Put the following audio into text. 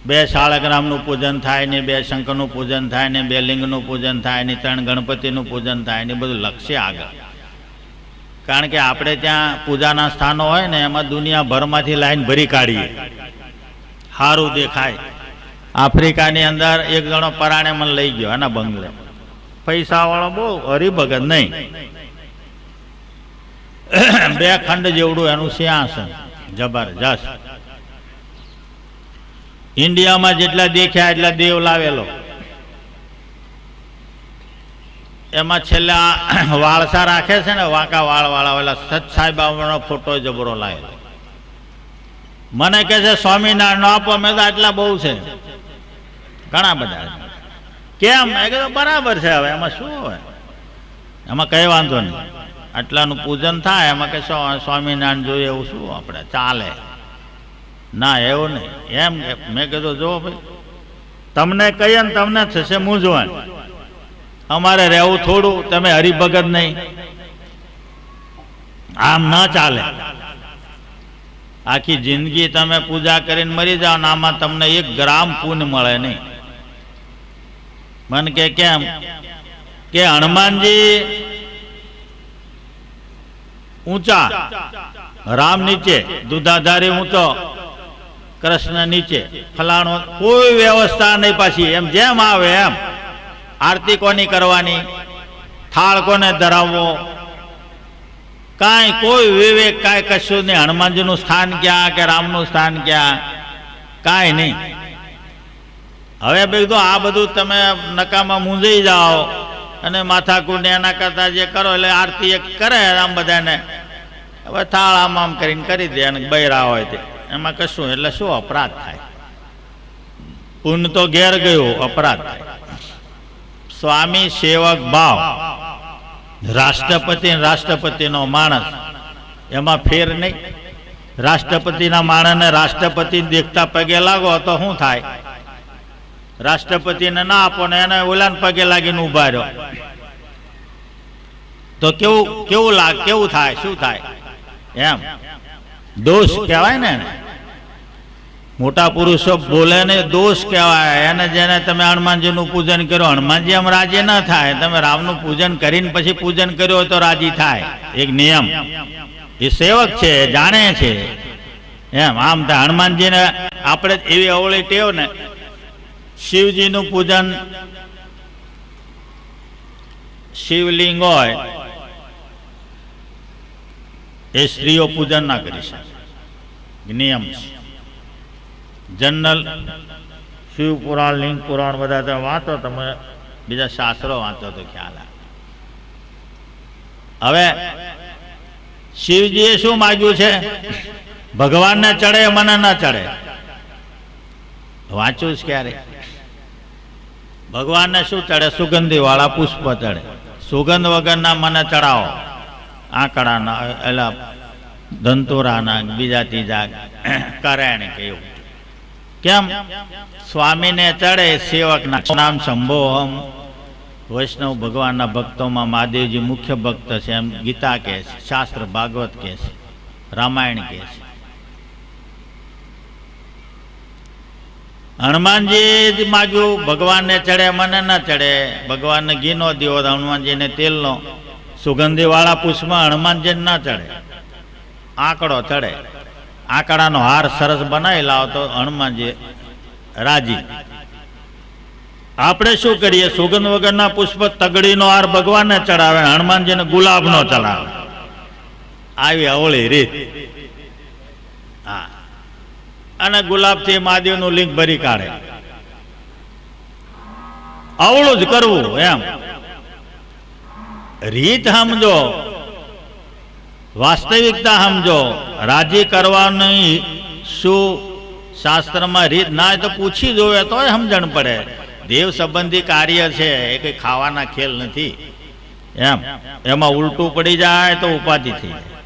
2 શાળગ્રામનું પૂજન થાય ને 2 શંકરનું પૂજન થાય ને 2 લિંગનું પૂજન થાય ને 3 ગણપતિનું પૂજન થાય ને બધું લક્ષ્ય આગળ. કારણ કે આપણે ત્યાં પૂજાના સ્થાનો હોય ને એમાં દુનિયાભરમાંથી લાઈન ભરી કાઢીએ, સારું દેખાય. આફ્રિકાની અંદર એક જણો પરાણે મને લઈ ગયો એના બંગલે, પૈસાવાળો, બહુ હરિભગત નહીં, 2 ખંડ જેવડું એનું સિંહાસન, જબરજસ્ત. ઇન્ડિયામાં જેટલા દેખ્યા એટલા દેવ લાવેલો. એમાં છેલ્લા વાળસા રાખે છે ને, વાંકા વાળવાળા ઓલા સત સાંઈબાબાનો ફોટો જબરો લાવેલો. મને કહે છે સ્વામિનારાયણ આપો. મેં તો આટલા બહુ છે, ઘણા બધા. કેમ? મેં કીધું બરાબર છે, હવે એમાં શું હોય, એમાં કઈ વાંધો નહીં, આટલાનું પૂજન થાય, એમાં કે સ્વામિનારાયણ જોઈએ એવું શું આપણે ચાલે? ના, એવું નહીં. એમ મેં કીધું જો ભાઈ, તમને કહીએ ને તમને થશે મૂંઝવણ, અમારે રહેવું થોડું, તમે હરિભગત નહીં, આમ ના ચાલે. આખી જિંદગી તમે પૂજા કરીને મરી જાઓ ને આમાં તમને 1 ગ્રામ પુણ્ય મળે નહીં. મને કે કેમ? કે હનુમાનજી ઊંચા, રામ નીચે, દુધાધારી ઊંચો, કૃષ્ણ નીચે, ફલાણો, કોઈ વ્યવસ્થા નહીં પાછી. એમ જેમ આવે એમ. આરતી કોની કરવાની, થાળ કોને ધરાવવો, કાંઈ કોઈ વિવેક, કાંઈ કશું નહીં. હનુમાનજીનું સ્થાન ક્યાં કે રામનું સ્થાન ક્યાં, કાંઈ નહીં. હવે બધું આ બધું તમે નકામાં મૂંઝાઈ જાઓ અને માથાકૂટ એના કરતા જે કરો, એટલે આરતી એક કરે આમ બધાને, હવે થાળ આમ કરીને કરી દે, અને બૈરા હોય તે એમાં કશું, એટલે શું અપરાધ થાય? પુણ્ય તો ઘેર ગયું, અપરાધ થાય. સ્વામી સેવક ભાવ, રાષ્ટ્રપતિનો માણસ, એમાં ફેર નહીં. રાષ્ટ્રપતિના માણસને રાષ્ટ્રપતિ દેખતા પગે લાગો તો શું થાય? રાષ્ટ્રપતિને ના આપો ને એને ઓલાને પગે લાગીને ઉભા રહ્યો તો કેવું થાય, શું થાય? એમ દોષ કહેવાય ને. મોટા પુરુષો બોલે ને દોષ કહેવાય એને. જેને તમે હનુમાનજીનું પૂજન કર્યો, હનુમાનજી એમ રાજી ન થાય. તમે રામનું પૂજન કરીને પછી પૂજન કર્યો હોય તો રાજી થાય. એક નિયમ, એ સેવક છે, જાણે છે એમ. આમ થાય. હનુમાનજીને આપણે એવી અવળી ટેવ ને, શિવજીનું પૂજન, શિવલિંગ હોય એ સ્ત્રીઓ પૂજન ના કરી શકે, નિયમ છે. જનરલ શિવ પુરાણ, લિંગ પુરાણ બધા તમે વાંચો, તમે બીજા શાસ્ત્રો વાંચો તો ખ્યાલ આવે. હવે શિવજીએ શું માગ્યું છે? ભગવાનને ચડે, મને ના ચડે. વાંચ્યું જ ક્યારે? ભગવાનને શું ચડે? સુગંધી વાળા પુષ્પ ચડે. સુગંધ વગરના મને ચડાવો, આંકડાના, એલા ધંતુરાના, બીજા ત્રીજા કરેણ કેવું. કેમ? સ્વામીને ચડે, સેવકના. નામ શંભોહમ. વૈષ્ણવ ભગવાનના ભક્તોમાં મહાદેવજી મુખ્ય ભક્ત છે, એમ ગીતા કહે છે, શાસ્ત્ર ભાગવત કહે છે, રામાયણ કહે છે. હનુમાનજી માગ્યું, ભગવાનને ચડે, મને ના ચડે. ભગવાનને ઘીનો દીવો, હનુમાનજીને તેલનો. સુગંધી વાળા પુષ્પમાં હનુમાનજીને ના ચડે, આંકડો ચડે. આંકડાનો હાર સરસ બનાવી લાવો તો હનુમાનજી રાજી. આપણે શું કરીએ? સુગંધ વગરના પુષ્પ, તગડીનો હાર ભગવાનને ચડાવે, હનુમાનજીને ગુલાબનો ચડાવે. આવી અવળી રીત. હા, અને ગુલાબથી મહાદેવનું લિંગ ભરી કાઢે. અવળું જ કરવું એમ. રીત સમજો, વાસ્તવિકતા સમજો. રાજી કરવાની શું શાસ્ત્રમાં રીત ના હોય તો પૂછી જોવે તો સમજણ પડે. દેવ સંબંધી કાર્ય છે, એ કઈ ખાવાના ખેલ નથી એમ. એમાં ઉલટું પડી જાય તો ઉપાધિ થઈ જાય.